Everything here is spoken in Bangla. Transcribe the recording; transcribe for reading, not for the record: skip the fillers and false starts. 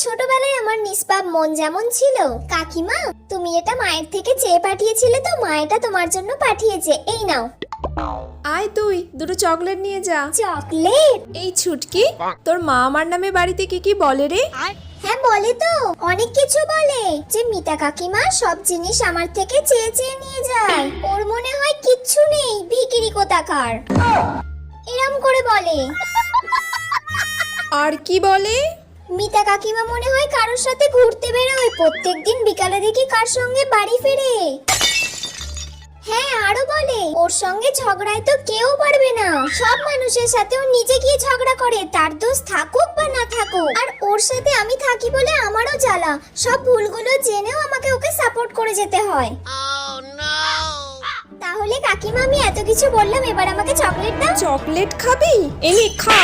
ছোটবেলায় আমার নিষ্পাপ মন যেমন ছিল, কাকিমা তুমি এটা মায়ের থেকে চেয়ে পাঠিয়েছিলে তো মা এটা তোমার জন্য পাঠিয়েছে, এই নাও। আয় তুই দুটো চকলেট নিয়ে যা। চকলেট? এই ছুটকি, তোর মা আমার নামে বাড়িতে কি কি বলে রে? হ্যাঁ বলে তো, অনেক কিছু বলে। যে মিতা কাকিমা সব জিনিস আমার থেকে চেয়ে চেয়ে নিয়ে যায়, ওর মনে হয় কিচ্ছু নেই, ভিখিরি কোথাকার, এরম করে বলে। আর কি বলে? মিতা কাকিমা মনে হয় কারোর সাথে ঘুরতে বেরোয়, প্রত্যেকদিন বিকালে দেখি কার সঙ্গে বাড়ি ফেরে। হ্যাঁ আরো বলে ওর সঙ্গে ঝগড়ায় তো কেউ পারবে না, সব মানুষের সাথে ও নিজে গিয়ে ঝগড়া করে, তার দোষ থাকুক বা না থাকুক। আর ওর সাথে আমি থাকি বলে আমারও জ্বালা, সব ভুলগুলো জেনেও আমাকে ওকে সাপোর্ট করে যেতে হয়। তাহলে কাকিমা আমি এত কিছু বললাম, এবার আমাকে চকলেট দাও। চকলেট খাবি? এনে খা।